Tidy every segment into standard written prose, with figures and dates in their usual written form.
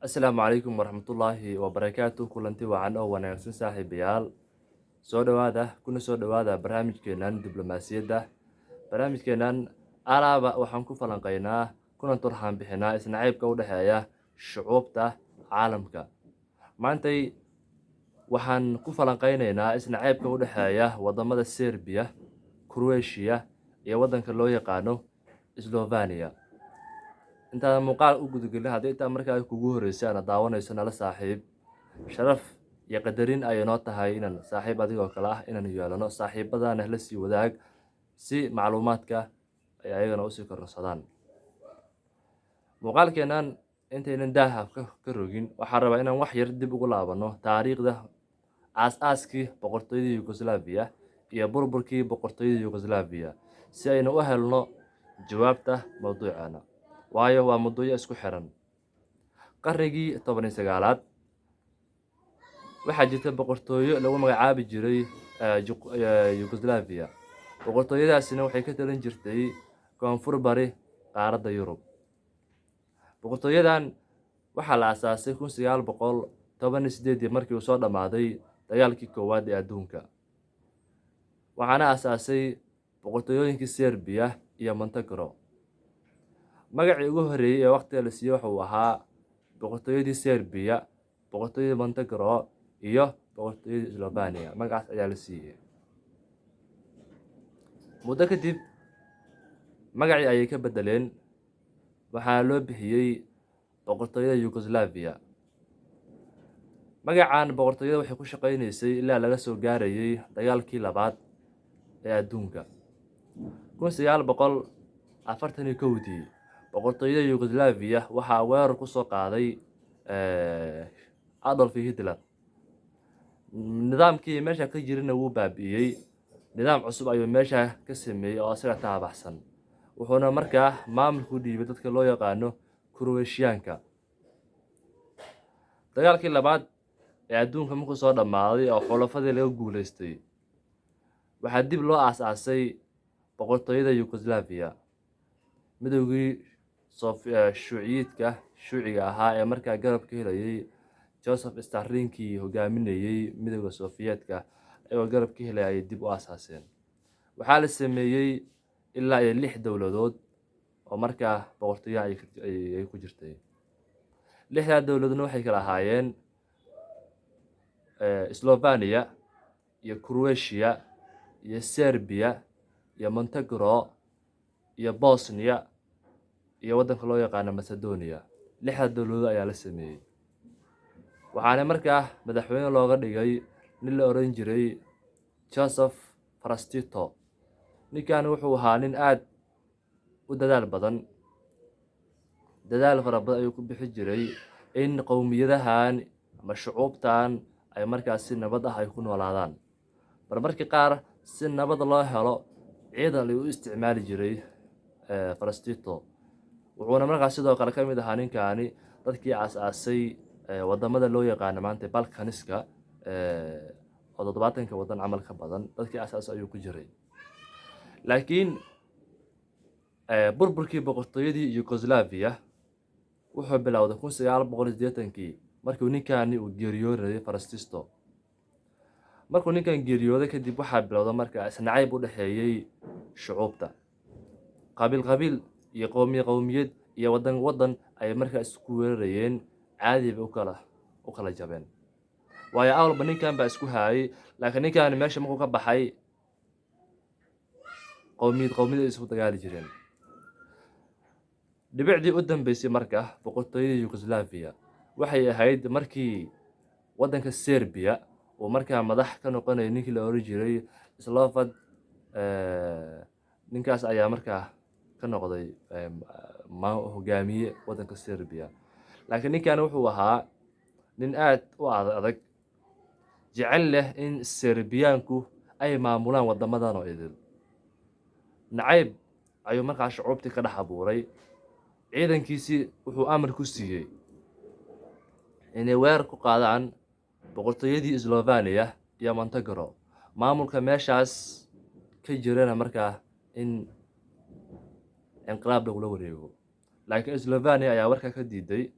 Asalaamu calaykum waraxmatullaahi wabarakaatu kulanti wacan oo wanaagsan saaxiibayaal soo dhowaada kuna soo dhowaada barnaamijkeenan diblomaasiyadda barnaamijkeenan alaaba waxaan ku falanqaynaa kuna turxaan bixinaa isnacaybka u dhexeeya shucuubta caalamka maantay waxaan ku falanqaynaynaa isnacaybka u dhexeeya wadamada Serbiya, Croatia iyo wadanka loo yaqaano Slovenia. intaan muuqaal u gudagelin haddii intaa markaa kugu horreysay aana daawanayso nala saaxiib sharaf iyo qadarin ayay noo tahay inaan saaxiib adigoo kale ah inaan yeelano saaxiibadana la sii wadaag si macluumaadka ay ayagana usii kororsadaan. Muuqaalkeenan intaynan daaha ka rogin waxaan rabaa inaan wax yar dib ugu laabano taariikhda aas-aaskii boqortooyada Yugoslavia iyo burburkii boqortooyada Yugoslavia si aynu u helno jawaabta mawduuceena. waayo waa muddo isku xiran. qarnigii 19aad waxaa jirta boqortooyo lagu magacaabi jiray Yugoslavia. boqortooyadaasina waxay ka talin jirtay koonfur bari qaaradda Yurub. boqortooyadan waxaa la aasaasay 1918 markii uu soo dhammaaday dagaalkii koowaad ee adduunka. waxaana aasaasay boqortooyooyinkii Serbiya iyo Montenegro. magacii ugu horreeyay ee waqtiga la siiyey wuxuu ahaa boqortooyadii Serbiya, boqortooyadii Montenegro iyo boqortooyadii Slovenia. magacaas ayaa la siiyey. muddo kadib magacii ayay ka bedeleen waxaana loo bixiyey boqortooyada Yugoslavia. magacan boqortooyada waxay ku shaqaynaysay ilaa laga soo gaarayay dagaalkii labaad ee adduunka 1941. boqortooyada Yugoslavia waxaa weerar ku soo qaaday Adolf Hitler. nidaamkii meesha ka jirina wuu baabi'iyey. nidaam cusub ayuu meesha ka sameeyey oo isaga taabaxsan. wuxuuna markaa maamulku dhiibay dadka loo yaqaano Croatianka. dagaalkii labaad ee adduunka markuu soo dhammaaday oo xulafadii laga guulaystay waxaa dib loo aasaasay boqortooyada Yugoslavia. midowgii shuuciga ahaa ee markaa garab ka helayay Joseph Stalin-kii hogaaminayay midowda Sofiyeetka ayagoo garab ka helaya ayay dib u aasaaseen. waxaa la sameeyey ilaa 6 dowladood oo markaa boqortooyaha ay ku jirtay. 6daa dowladoodna waxay kala ahaayeen Slovenia iyo Croatia iyo Serbiya iyo Montenegro iyo Bosnia iyo waddanka loo yaqaano Macedonia. 6daa dowladood ayaa la sameeyey. waxaana markaa madaxweyne looga dhigay nin la oran jiray Joseph Broz Tito. ninkan wuxuu ahaa nin aad u dadaal badan. dadaal fara badan ayuu ku bixi jiray in qowmiyadahan ama shucuubtan ay markaas si nabad ah ay ku noolaadaan. marmarkii qaar si nabad loo helo ciidan ayuu u isticmaali jiray Broz Tito. wuxuuna markaas sidoo kale ka mid ahaa ninkaani dadkii aasaasay wadamada loo yaqaano maanta Balkaniska oo 70 wadan camal ka badan dadkii aasaasay ayuu ku jiray. laakiin burburkii boqortooyadii Yugoslavia wuxuu bilowday 1980 markii ninkaani uu geeriyooday Broz Tito. markuu ninkan geeriyooday kadib waxaa bilowday markaa isnacayb u dhexeeyay shucuubta. qabiil iyo qowmiyad iyo wadan ay markaa isku weerarayeen. caadi bay u kala jabeen. waayo awalba ninkan baa isku haayay laakiin ninkan meesha markuu ka baxay qowmiyad ay isku dagaali jireen. dhibicdii u dambeysay markaa boqortooyada Yugoslavia waxay ahayd markii wadanka Serbiya uu markaa madax ka noqonayay ninkii la oran jiray Slobodan. ninkaas ayaa markaa ka noqday hogaamiye wadanka Serbiya. laakiin ninkan wuxuu ahaa nin aad u adag jecel leh in Serbiyaanku ay maamulaan wadamadan oo idil. nacayb ayuu markaa shucuubtii ka dhex abuuray. ciidankiisii wuxuu amar ku siiyey inay weerar ku qaadaan boqortooyadii Slovenia iyo Montenegro. maamulka meeshaas ka jirana markaa in inqilaab lagula wareego. laakiin Slovenia ayaa warkaa ka diiday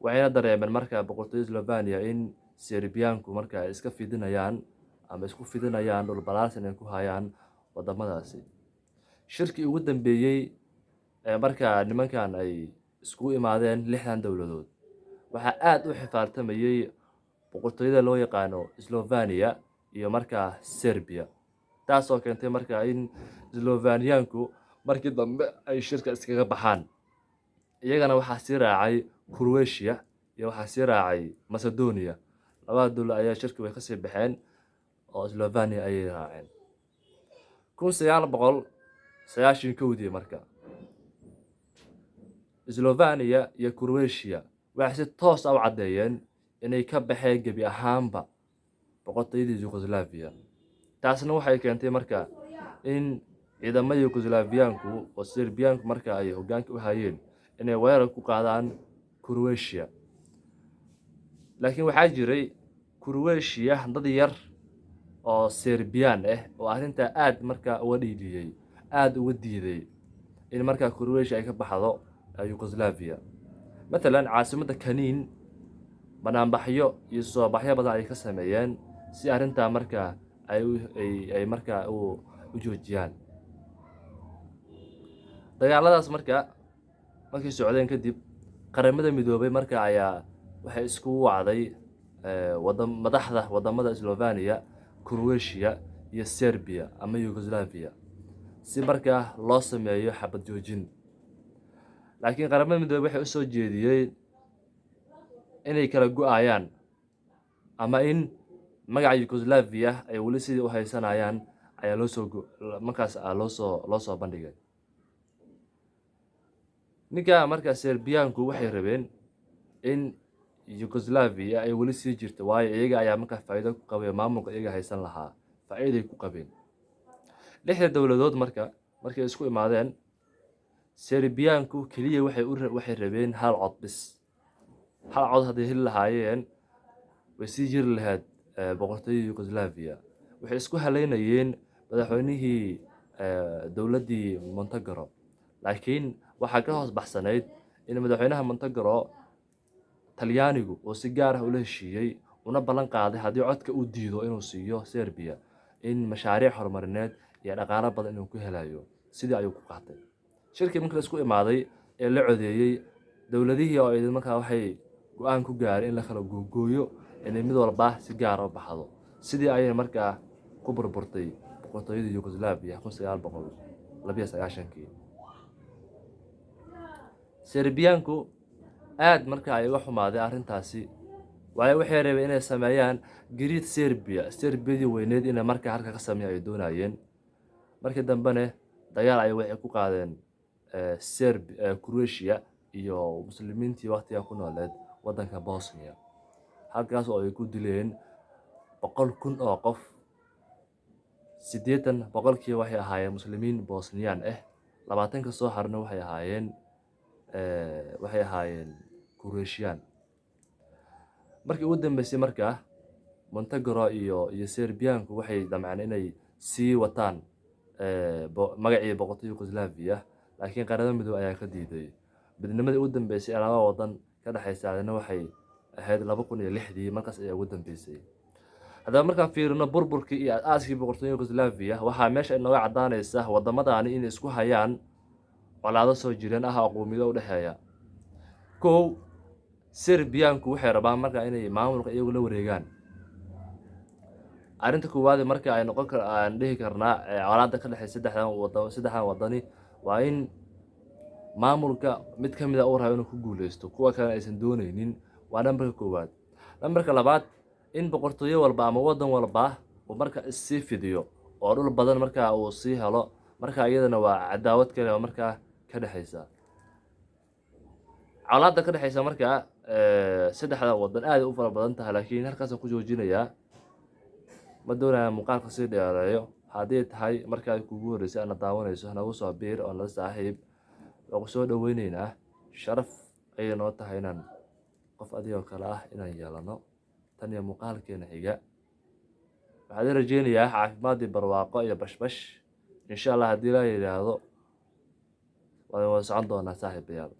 waxayna dareemeen markaa boqortooyada Slovenia in Serbiyaanku markaa iska fidinayaan ama isku fidinayaan dhul ballaaran ay ku hayaan wadamadaasi. Shirkii ugu dambeeyay markaa nimankan ay isku imaadeen 6 dowladood waxaa aad u xifaaltamayay boqortooyada loo yaqaano Slovenia iyo markaa Serbia, taasoo keentay markaa in Sloveniyaanku markii dambe ay shirka iskaga baxaan. iyagana waxaa sii raacay Croatia iyo waxaa sii raacay Macedonia. labada dowlad ayaa shirka way kasii baxeen oo Slovenia ayay raaceen. 1991 marka Slovenia iyo Croatia waxay si toos ah u cadeeyeen inay ka baxeen gebi ahaanba boqortooyadii Yugoslavia. taasna waxay keentay marka in ciidamada Yugoslaviyaanku oo Serbiyaanku marka ay hoggaanka u hayeen inay weerar ku qaadaan Croatia. laakiin waxaa jiray Croatia dad yar oo Serbiyaan ah oo arrinta aad marka uga dhiidhiyay, aad uga diiday in marka Croatia ay ka baxdo Yugoslavia. مثلا caasimadda Kaniin banaanbaxyo iyo soo baxyo badan ay ka sameeyeen si arrinta marka ay marka u joojiyaan. dagaaladaas markay socdeen kadib qaramada midoobay marka ayaa waxay isku wacday madaxda wadamada Slovenia, Croatia iyo Serbia ama Yugoslavia si marka loo sameeyo xabad joojin. laakiin qaramada midoobay waxay u soo jeediyeen inay kala go'ayaan ama in magaca Yugoslavia ay wali sidii u haysanayaan ayaa loo soo bandhigay. ninka marka Serbiyaanku waxay rabeen in Yugoslavia ay wali sii jirto, waayo iyaga ayaa marka faa'iido ku qabay maamulka iyaga haysan lahaa, faa'iiday ku qabeen. 6 dowladood markay isku imaadeen, Serbiyaanku kaliya waxay rabeen hal cod bis. hal cod haddii heli lahaayeen way sii jiri lahayd boqortooyada Yugoslavia. waxay isku haleynayeen madaxweynihii dowladdii Montenegro, laakiin waxaa ka hoos baxsanayd in madaxweynaha Montenegro Talyaanigu oo si gaar ah ula heshiiyey una ballan qaaday haddii codka uu diido inuu siiyo Serbia in mashaariic horumarineed iyo dhaqaale badan inuu ku helayo. sidii ayuu ku qaatay. shirkii markii la isku imaaday ee la codeeyay, dowladihii oo idin markaa waxay go'aan ku gaareen in la kala googooyo inay mid walba si gaar ah u baxdo. sidii ayay markaa ku burburtay boqortooyada Yugoslavia 1992. Serbiyaanku aad marka ay uga xumaaday arrintaasi, waayo waxay rabeen inay sameeyaan Great Serbia, Serbiyadii weyneed inay markaa halka ka sameeyaan ay doonayeen. markii dambena dagaal ay waxay ku qaadeen Croatia iyo muslimiintii waqtiga ku nooleed waddanka Bosnia, halkaas oo ay ku dileen 100,000 oo qof. 80 boqolkiiba waxay ahaayeen muslimiin Bosniyaan ah, 20 ka soo harna waxay ahaayeen Croatian. markii ugu dambeysay markaa Montenegro iyo Serbiyaanku waxay damceen inay sii wataan magacii boqortooyada Yugoslavia, laakiin qaramada midoobay ayaa ka diiday. midnimadii ugu dambeysay laba wadan ka dhaxaysaana waxay ahayd 2006 markaas ayaa ugu dambeysay. haddaba markaan fiirino burburkii iyo aaskii boqortooyada Yugoslavia, waxaa meesha inooga cadaanaysa wadamadaani inay isku hayaan colaado soo jireen ah oo qowmiyado u dhexeeya. kow, Serbiyaanku waxay rabaan markaa inay maamulka iyagu la wareegaan. arrinta koowaad marka ay noqon aan dhihi karnaa colaadda ka dhaxaysa saddexdan wadani waa in maamulka mid ka mid ah uu rabo inuu ku guuleysto, kuwa kale aysan doonaynin. waa nambarka koowaad. nambarka labaad, in boqortooyo walba ama wadan walba uu marka sii fidiyo oo dhul badan marka uu sii helo, marka iyadana waa cadaawad kale oo marka ka dhaxaysa. colaadda ka dhaxaysa marka saddexda wadan aad u fara badan tahay, laakiin halkaas ku joojinayaa. ma doonaya muuqaalka sii dheereeyo. haddii tahay marka ay kugu horeysay ana daawanayso nagu soo biir oo nala saaxiib, oo soo dhaweyneynaa. sharaf ayay noo tahay inaan qof adigoo kale ah inaan yeelano. tan iyo muuqaalkeena xiga waxaan rajeynayaa caafimaad iyo barwaaqo iyo bashbash insha Allah haddii la yiraahdo. waan socon doonaa saaxiibayaal.